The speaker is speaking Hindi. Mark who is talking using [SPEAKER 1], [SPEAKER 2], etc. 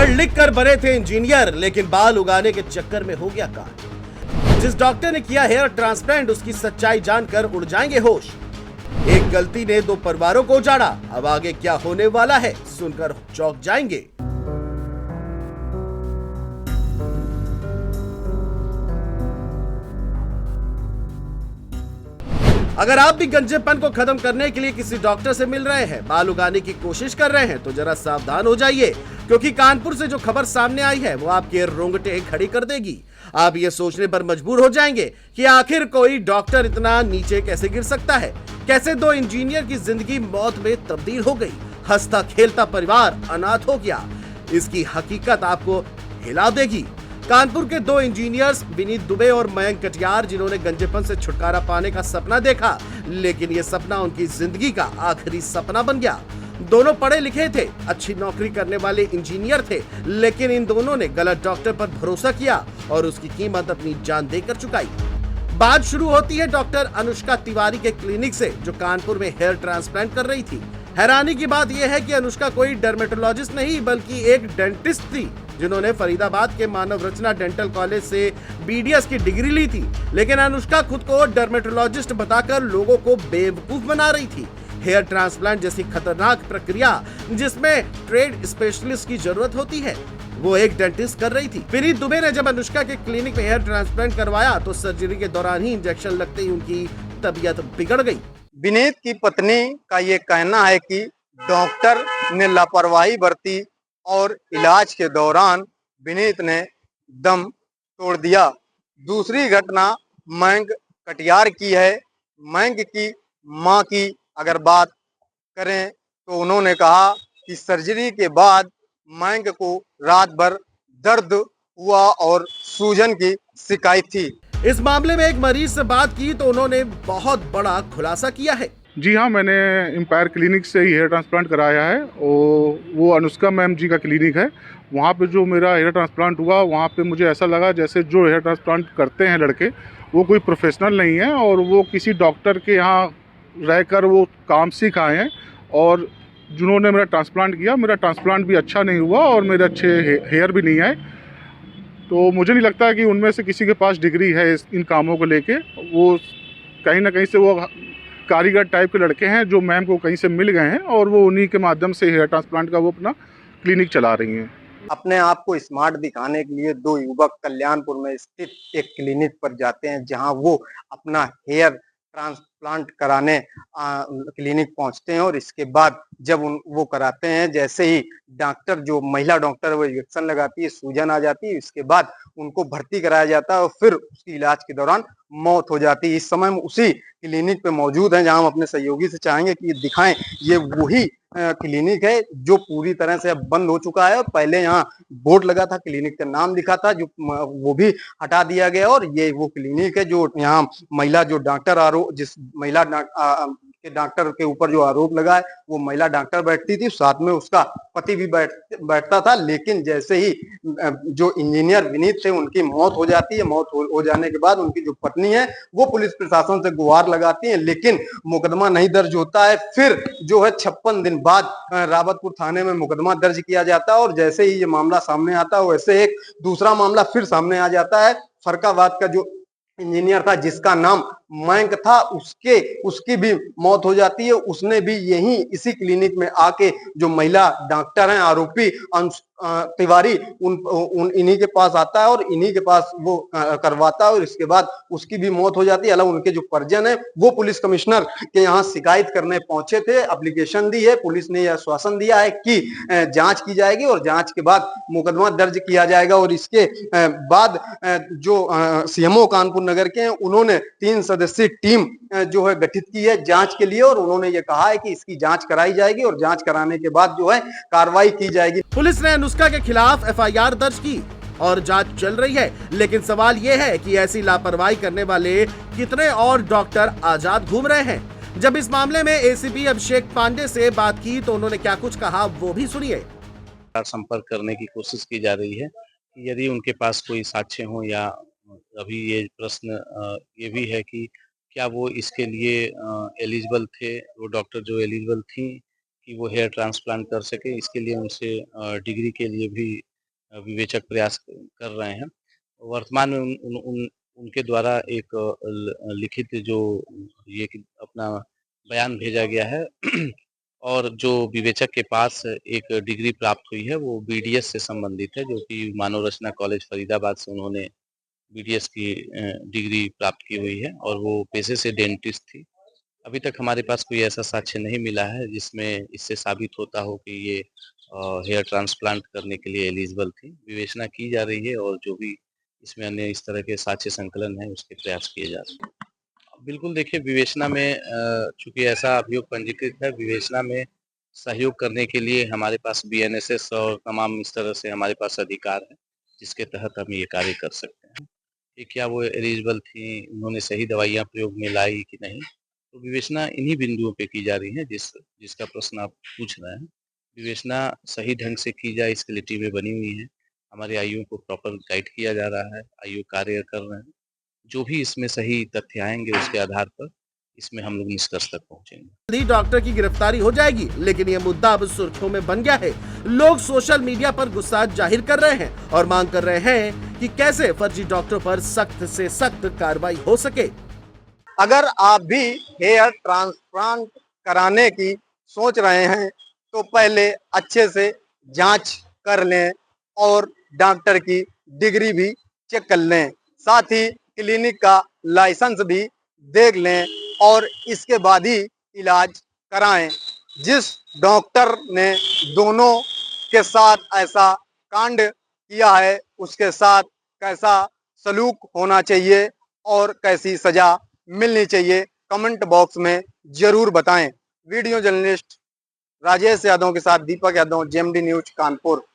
[SPEAKER 1] पढ़ लिख कर बने थे इंजीनियर, लेकिन बाल उगाने के चक्कर में हो गया कांड। जिस डॉक्टर ने किया हेयर ट्रांसप्लांट, उसकी सच्चाई जानकर उड़ जाएंगे होश। एक गलती ने दो परिवारों को उजाड़ा। अब आगे क्या होने वाला है, सुनकर चौंक जाएंगे। अगर आप भी गंजेपन को खत्म करने के लिए किसी डॉक्टर से मिल रहे हैं, बाल उगाने की कोशिश कर रहे हैं, तो जरा सावधान हो जाइए, क्योंकि कानपुर से जो खबर सामने आई है वो आपके रोंगटे खड़ी कर देगी। आप ये सोचने पर मजबूर हो जाएंगे कि आखिर कोई डॉक्टर इतना नीचे कैसे गिर सकता है। कैसे दो इंजीनियर की जिंदगी मौत में तब्दील हो गई, हंसता खेलता परिवार अनाथ हो गया। इसकी हकीकत आपको हिला देगी। कानपुर के दो इंजीनियर्स विनीत दुबे और मयंक कटियार, जिन्होंने गंजेपन से छुटकारा पाने का सपना देखा, लेकिन यह सपना उनकी जिंदगी का आखिरी सपना बन गया। दोनों पढ़े लिखे थे, अच्छी नौकरी करने वाले इंजीनियर थे, लेकिन इन दोनों ने गलत डॉक्टर पर भरोसा किया और उसकी कीमत अपनी जान देकर चुकाई। बात शुरू होती है डॉक्टर अनुष्का तिवारी के क्लिनिक से, जो कानपुर में हेयर ट्रांसप्लांट कर रही थी। हैरानी की बात यह है कि अनुष्का कोई डर्मेटोलॉजिस्ट नहीं, बल्कि एक डेंटिस्ट थी, जिन्होंने फरीदाबाद के मानव रचना डेंटल कॉलेज से बीडीएस की डिग्री ली थी। लेकिन अनुष्का खुद को डर्मेटोलॉजिस्ट बताकर लोगों को बेवकूफ बना रही थी। हेयर ट्रांसप्लांट जैसी खतरनाक प्रक्रिया, जिसमें ट्रेड स्पेशलिस्ट की जरूरत होती है, वो एक डेंटिस्ट कर रही थी। विनीत दुबे ने जब अनुष्का के क्लिनिक में हेयर ट्रांसप्लांट करवाया, तो सर्जरी के दौरान ही इंजेक्शन लगते ही उनकी तबीयत बिगड़ गई।
[SPEAKER 2] विनीत की पत्नी का ये कहना है कि डॉक्टर ने लापरवाही बरती और इलाज के दौरान विनीत ने दम तोड़ दिया। दूसरी घटना मयंक कटियार की है। मयंक की मां की अगर बात करें तो उन्होंने कहा कि सर्जरी के बाद मयंक को रात भर दर्द हुआ और सूजन की शिकायत थी।
[SPEAKER 1] इस मामले में एक मरीज से बात की तो उन्होंने बहुत बड़ा खुलासा किया है।
[SPEAKER 3] जी हाँ, मैंने एम्पायर क्लिनिक से ही हेयर ट्रांसप्लांट कराया है और वो अनुष्का मैम जी का क्लिनिक है। वहाँ पे जो मेरा हेयर ट्रांसप्लांट हुआ, वहाँ पे मुझे ऐसा लगा जैसे जो हेयर ट्रांसप्लांट करते हैं लड़के, वो कोई प्रोफेशनल नहीं है और वो किसी डॉक्टर के यहाँ रहकर वो काम सीख आए हैं। और जिन्होंने मेरा ट्रांसप्लांट भी अच्छा नहीं हुआ और मेरे अच्छे हेयर भी नहीं आए। तो मुझे नहीं लगता कि उनमें से किसी के पास डिग्री है इन कामों को लेके। वो कहीं ना कहीं से वो कारीगर टाइप के लड़के हैं जो मैम को कहीं से मिल गए हैं और वो उन्हीं के माध्यम से हेयर ट्रांसप्लांट का वो अपना क्लिनिक चला रही हैं।
[SPEAKER 2] अपने आप को स्मार्ट दिखाने के लिए दो युवक कल्याणपुर में स्थित एक क्लिनिक पर जाते हैं, जहां वो अपना हेयर ट्रांसप्लांट कराने क्लिनिक पहुंचते हैं और इसके बाद जब वो कराते हैं, जैसे ही डॉक्टर, जो महिला डॉक्टर, वो इंजेक्शन लगाती है, सूजन आ जाती है, इसके बाद उनको भर्ती कराया जाता है और फिर उसकी इलाज के दौरान मौत हो जाती है। इस समय हम उसी क्लिनिक पे मौजूद हैं, जहां हम अपने सहयोगी से चाहेंगे कि दिखाएं। ये वही क्लिनिक है जो पूरी तरह से अब बंद हो चुका है। पहले यहाँ बोर्ड लगा था, क्लिनिक का नाम लिखा था, जो वो भी हटा दिया गया और ये वो क्लिनिक है जो यहाँ महिला, जो डॉक्टर आरोप, जिस महिला के डॉक्टर के ऊपर जो आरोप लगा है, वो महिला डॉक्टर बैठती थी, साथ में उसका पति भी बैठता था। लेकिन जैसे ही जो इंजीनियर विनीत थे, उनकी मौत हो जाती है, मौत हो जाने के बाद उनकी जो पत्नी है, वो पुलिस प्रशासन से गुहार लगाती है, लेकिन मुकदमा नहीं दर्ज होता है। फिर जो है 56 दिन बाद रावतपुर थाने में मुकदमा दर्ज किया जाता है और जैसे ही ये मामला सामने आता है, वैसे एक दूसरा मामला फिर सामने आ जाता है। फरकाबाद का जो इंजीनियर था, जिसका नाम मयंक था, उसकी भी मौत हो जाती है। उसने भी यही इसी क्लिनिक में आके, जो महिला डॉक्टर हैं आरोपी तिवारी, इन्हीं के पास आता है और इन्हीं के पास वो करवाता है और इसके बाद उसकी भी मौत हो जाती है। हालांकि उनके जो परिजन है, वो पुलिस कमिश्नर के यहाँ शिकायत करने पहुंचे थे, एप्लीकेशन दी है। पुलिस ने यह आश्वासन दिया है कि जांच की जाएगी और जांच के बाद मुकदमा दर्ज किया जाएगा। और इसके बाद जो सीएमओ कानपुर नगर के हैं, उन्होंने 3 सदस्यीय टीम जो है गठित की है जांच के लिए और उन्होंने ये कहा है कि इसकी जांच कराई जाएगी और जांच कराने के बाद जो है कार्रवाई की जाएगी।
[SPEAKER 1] पुलिस ने अनुष्का के खिलाफ एफआईआर दर्ज की और जांच चल रही है, लेकिन सवाल यह है कि ऐसी लापरवाही करने वाले कितने और डॉक्टर आजाद घूम रहे हैं। जब इस मामले में एसीपी अभिषेक पांडे से बात की तो उन्होंने क्या कुछ कहा, वो भी सुनिए।
[SPEAKER 4] संपर्क करने की कोशिश की जा रही है कि यदि उनके पास कोई साक्ष्य हो, या अभी ये प्रश्न ये भी है कि क्या वो इसके लिए एलिजिबल थे, वो डॉक्टर जो एलिजिबल थी कि वो हेयर ट्रांसप्लांट कर सके। इसके लिए उनसे डिग्री के लिए भी विवेचक प्रयास कर रहे हैं। वर्तमान में उनके द्वारा एक लिखित जो ये कि अपना बयान भेजा गया है और जो विवेचक के पास एक डिग्री प्राप्त हुई है वो बीडीएस से संबंधित है, जो कि मानव रचना कॉलेज फरीदाबाद से उन्होंने बीडीएस की डिग्री प्राप्त की हुई है और वो पेशे से डेंटिस्ट थी। अभी तक हमारे पास कोई ऐसा साक्ष्य नहीं मिला है जिसमें इससे साबित होता हो कि ये हेयर ट्रांसप्लांट करने के लिए एलिजिबल थी। विवेचना की जा रही है और जो भी इसमें अन्य इस तरह के साक्ष्य संकलन है उसके प्रयास किए जा रहे हैं। बिल्कुल देखिए, विवेचना में चूँकि ऐसा अभियोग पंजीकृत है, विवेचना में सहयोग करने के लिए हमारे पास बीएनएसएस और तमाम इस तरह से हमारे पास अधिकार है, जिसके तहत हम ये कार्य कर सकते हैं। कि क्या वो एलिजिबल थी, उन्होंने सही दवाइयाँ प्रयोग में लाई कि नहीं, तो विवेचना इन्हीं बिंदुओं पे की जा रही है जिसका प्रश्न आप पूछ रहे हैं। विवेचना सही ढंग से की जाए इसके लिए टीमें बनी हुई हैं। हमारे आईओ को प्रॉपर गाइड किया जा रहा है, आईओ कार्य कर रहे हैं। जो भी इसमें सही तथ्य आएँगे उसके आधार पर इसमें हम लोग निष्कर्ष तक पहुँचेंगे।
[SPEAKER 1] जल्द ही डॉक्टर की गिरफ्तारी हो जाएगी, लेकिन यह मुद्दा अब सुर्खियों में बन गया है। लोग सोशल मीडिया पर गुस्सा जाहिर कर रहे हैं और मांग कर रहे हैं कि कैसे फर्जी डॉक्टरों पर सख्त से सख्त कार्रवाई हो सके।
[SPEAKER 2] अगर आप भी हेयर ट्रांसप्लांट कराने की सोच रहे हैं तो पहले अच्छे से जांच कर लें और डॉक्टर की डिग्री भी चेक कर लें, साथ ही क्लिनिक का लाइसेंस भी देख लें और इसके बाद ही इलाज कराएं। जिस डॉक्टर ने दोनों के साथ ऐसा कांड किया है उसके साथ कैसा सलूक होना चाहिए और कैसी सजा मिलनी चाहिए, कमेंट बॉक्स में जरूर बताएं। वीडियो जर्नलिस्ट राजेश यादव के साथ दीपक यादव, जेएमडी न्यूज कानपुर।